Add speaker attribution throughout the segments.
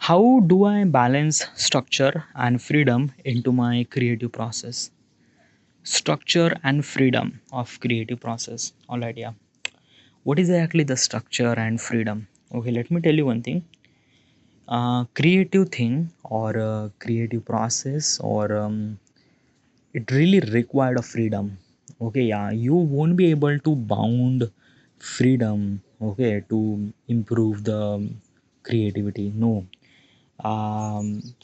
Speaker 1: How do I balance structure and freedom into my creative process? Structure and freedom of creative process. All right, yeah. What is exactly the structure and freedom? Okay, let me tell you one thing. Creative thing or creative process or it really required a freedom. Okay, yeah, you won't be able to bound freedom. Okay, to improve the creativity. No,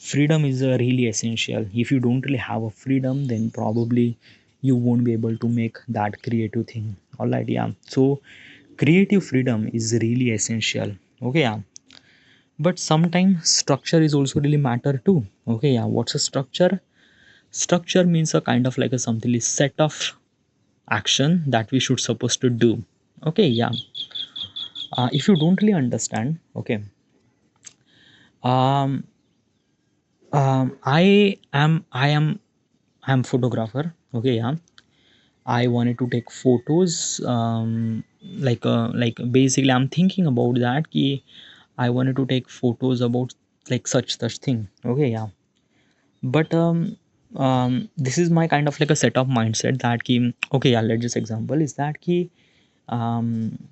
Speaker 1: freedom is really essential. If you don't really have a freedom, then probably you won't be able to make that creative thing. All right, yeah. So creative freedom is really essential. Okay, yeah. But sometimes structure is also really matter too. Okay, yeah. What's a structure? Structure means a kind of like a something set of action that we should supposed to do. Okay, yeah. If you don't really understand, okay, um I am photographer. Okay, yeah. I wanted to take photos. Like basically I'm thinking about that ki I wanted to take photos about like such thing. Okay, yeah. But this is my kind of like a set of mindset that ki okay, yeah, let's just example is that ki um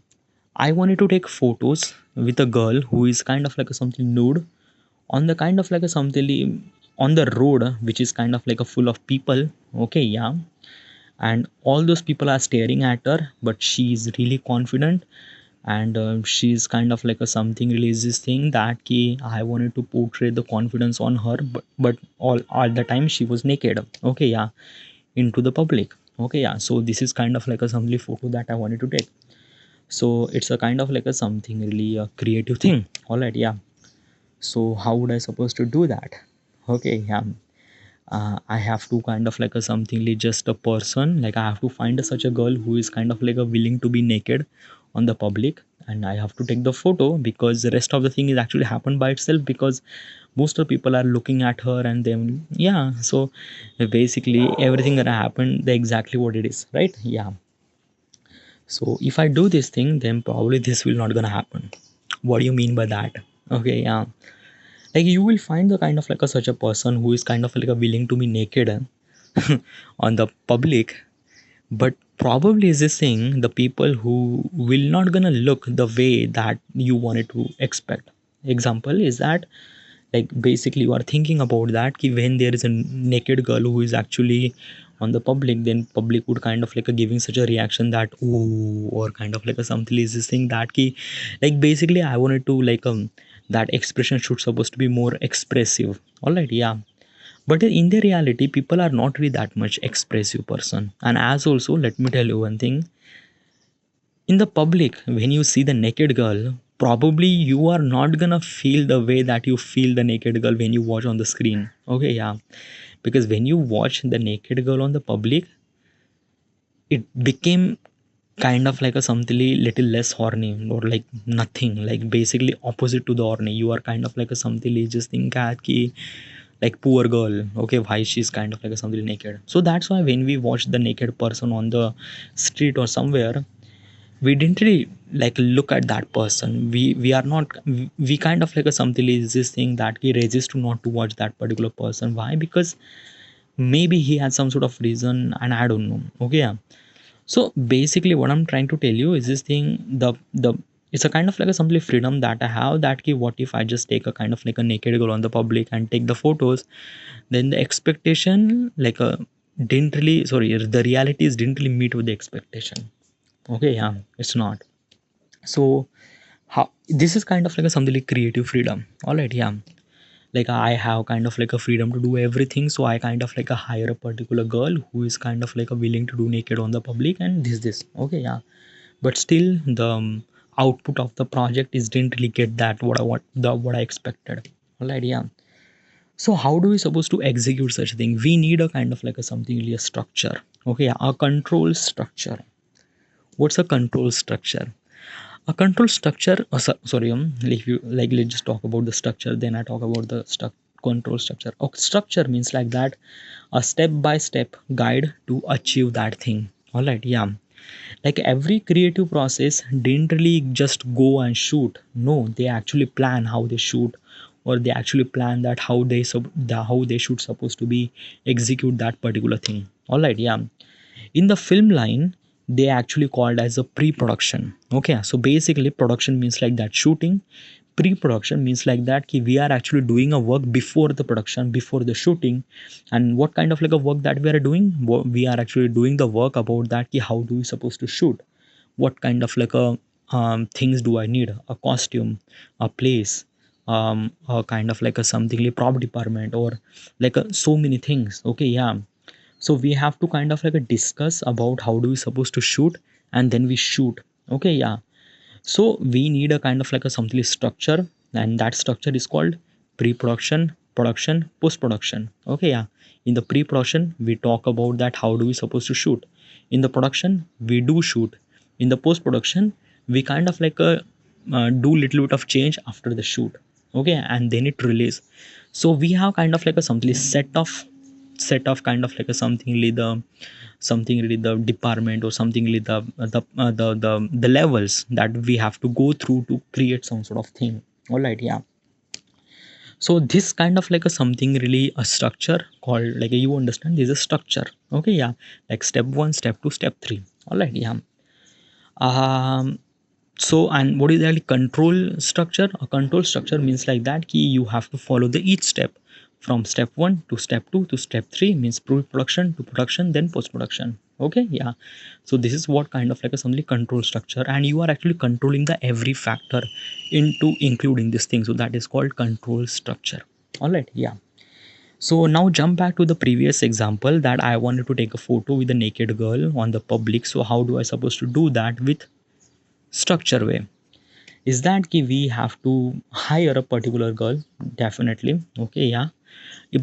Speaker 1: I wanted to take photos with a girl who is kind of like a something nude on the kind of like a something on the road, which is kind of like a full of people. Okay, yeah. And all those people are staring at her, but she is really confident. And she's kind of like a something releases thing that key I wanted to portray the confidence on her, but all the time she was naked. Okay, yeah, into the public. Okay, yeah. So this is kind of like a something photo that I wanted to take. So it's a kind of like a something really a creative thing. All right, yeah. So how would I supposed to do that? Okay, yeah. I have to kind of like a something like just a person, like I have to find such a girl who is kind of like a willing to be naked on the public, and I have to take the photo because the rest of the thing is actually happened by itself because most of the people are looking at her and then yeah. So basically everything that happened the exactly what it is, right? Yeah. So if I do this thing, then probably this will not gonna happen. What do you mean by that? Okay, yeah. Like you will find the kind of like a such a person who is kind of like a willing to be naked on the public, but probably is this thing the people who will not gonna look the way that you wanted to expect. Example is that like basically you are thinking about that ki when there is a naked girl who is actually on the public, then public would kind of like a giving such a reaction that oh, or kind of like a something is this thing that ki like basically I wanted to like that expression should supposed to be more expressive. All right, yeah. But in the reality people are not really that much expressive person. And as also let me tell you one thing, in the public when you see the naked girl, probably you are not gonna feel the way that you feel the naked girl when you watch on the screen. Okay, yeah. Because when you watch the naked girl on the public, it became kind of like a something little less horny or like nothing, like basically opposite to the horny. You are kind of like a something just think that ki like poor girl, okay, why she's kind of like a something naked. So that's why when we watch the naked person on the street or somewhere, we didn't really like look at that person. We are not, we kind of like a something is this thing that he resist to not to watch that particular person. Why? Because maybe he has some sort of reason and I don't know. Okay, yeah. So basically what I'm trying to tell you is this thing, the it's a kind of like a simply freedom that I have, that ki what if I just take a kind of like a naked girl on the public and take the photos, then the expectation like a didn't really, sorry, the realities didn't really meet with the expectation. Okay, yeah, it's not. So how this is kind of like a something like creative freedom. All right, yeah. Like I have kind of like a freedom to do everything, so I kind of like a hire a particular girl who is kind of like a willing to do naked on the public and this. Okay, yeah. But still the output of the project is didn't really get that what I expected. All right, yeah. So how do we supposed to execute such a thing? We need a kind of like a something really a structure. Okay, yeah, a control structure. What's a control structure? A control structure, sorry, if you like, let's just talk about the structure, then I talk about the control structure. Structure means like that a step by step guide to achieve that thing. All right, yeah. Like every creative process didn't really just go and shoot. No, they actually plan how they shoot, or they actually plan that how they should supposed to be execute that particular thing. All right, yeah. In the film line, they actually called as a pre-production. Okay, so basically production means like that shooting, pre-production means like that ki we are actually doing a work before the production, before the shooting. And what kind of like a work that we are doing? We are actually doing the work about that ki how do we supposed to shoot, what kind of like a things do I need, a costume, a place, a kind of like a something like prop department, or like a, so many things. Okay, yeah. So we have to kind of like a discuss about how do we supposed to shoot, and then we shoot. Okay, yeah. So we need a kind of like a something structure, and that structure is called pre-production, production, post-production. Okay, yeah. In the pre-production, we talk about that how do we supposed to shoot. In the production, we do shoot. In the post-production, we kind of like do little bit of change after the shoot. Okay, and then it release. So we have kind of like a something set of kind of like a something like the department, or something like the levels that we have to go through to create some sort of thing. All right, yeah. So this kind of like a something really a structure called like you understand there's a structure. Okay, yeah. Like step 1, step 2, step 3. All right, yeah. um so, and what is the control structure? A control structure means like that key you have to follow the each step from step 1 to step 2 to step 3, means pre-production to production, then post-production. Okay, yeah. So this is what kind of like a something control structure, and you are actually controlling the every factor into including this thing, so that is called control structure. All right, yeah. So now jump back to the previous example that I wanted to take a photo with a naked girl on the public. So how do I supposed to do that with structure way? Is that ki we have to hire a particular girl? Definitely. Okay, yeah.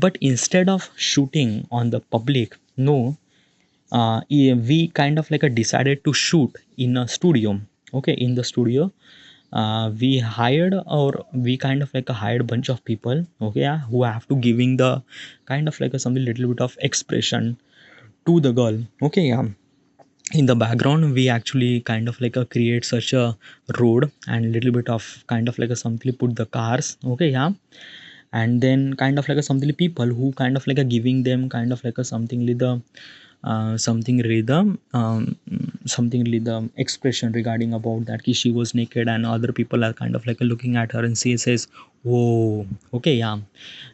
Speaker 1: But instead of shooting on the public, no, we kind of like a decided to shoot in a studio. Okay, in the studio, we hired, or we kind of like a hired bunch of people. Okay, yeah, who have to giving the kind of like a something little bit of expression to the girl. Okay, yeah. In the background we actually kind of like a create such a road, and little bit of kind of like a something put the cars. Okay, yeah. And then kind of like a something people who kind of like a giving them kind of like a something like the something rhythm, something like the expression regarding about that ki she was naked, and other people are kind of like looking at her, and she says, "Whoa, okay, yeah."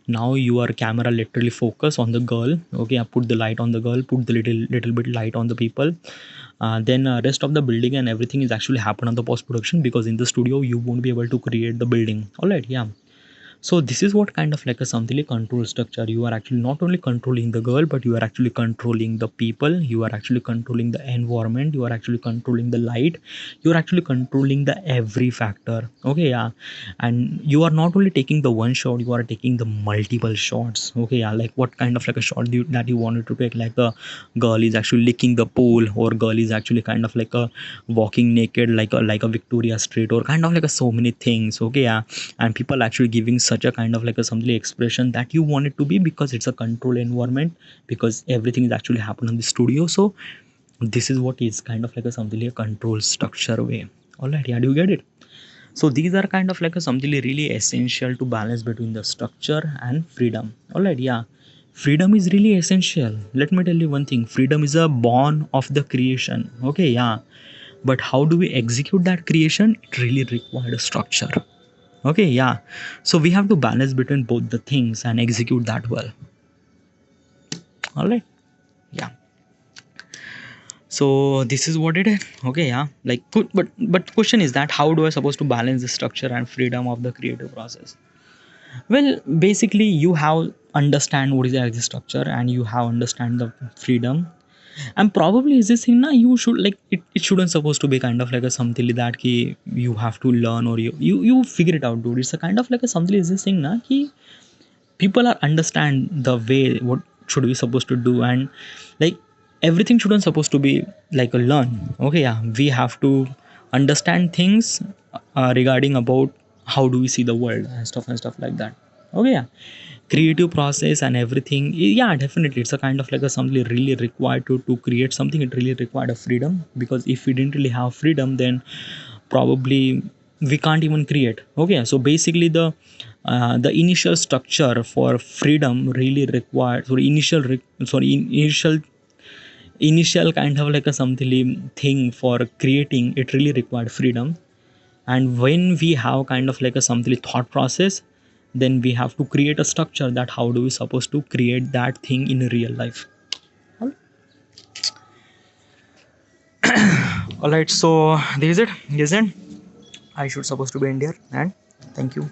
Speaker 1: Now your camera literally focus on the girl. Okay, I put the light on the girl, put the little bit light on the people. Then rest of the building and everything is actually happen on the post production, because in the studio you won't be able to create the building. All right, yeah. So this is what kind of like a something like control structure. You are actually not only controlling the girl, but you are actually controlling the people, you are actually controlling the environment, you are actually controlling the light, you are actually controlling the every factor. Okay, yeah. And you are not only taking the one shot, you are taking the multiple shots. Okay, yeah. Like what kind of like a shot that you wanted to take, like a girl is actually licking the pool, or girl is actually kind of like a walking naked like a Victoria Street, or kind of like a so many things. Okay, yeah. And people actually giving such a kind of like a something expression that you want it to be, because it's a control environment, because everything is actually happening in the studio. So this is what is kind of like a something like a control structure way. All right, yeah. Do you get it? So these are kind of like a something really essential to balance between the structure and freedom. All right, yeah. Freedom is really essential. Let me tell you one thing, freedom is a born of the creation. Okay, yeah. But how do we execute that creation? It really requires a structure. Okay, yeah. So we have to balance between both the things and execute that well. All right, yeah. So this is what it is. Okay, yeah. Like but question is that how do I supposed to balance the structure and freedom of the creative process? Well, basically you have understand what is the structure, and you have understand the freedom. And probably is this thing now you should like it shouldn't supposed to be kind of like a something like that ki you have to learn, or you figure it out, dude. It's a kind of like a something is this thing na ki people are understand the way what should we supposed to do, and like everything shouldn't supposed to be like a learn. Okay, yeah. We have to understand things regarding about how do we see the world and stuff like that. Okay, yeah. Creative process and everything, yeah, definitely it's a kind of like a something really required to create something. It really required a freedom, because if we didn't really have freedom, then probably we can't even create. Okay, so basically The initial structure for freedom really required, sorry, initial kind of like a something thing for creating it really required freedom. And when we have kind of like a something thought process, then we have to create a structure that how do we supposed to create that thing in real life. All right, so this is it, isn't I should supposed to be in there. And thank you.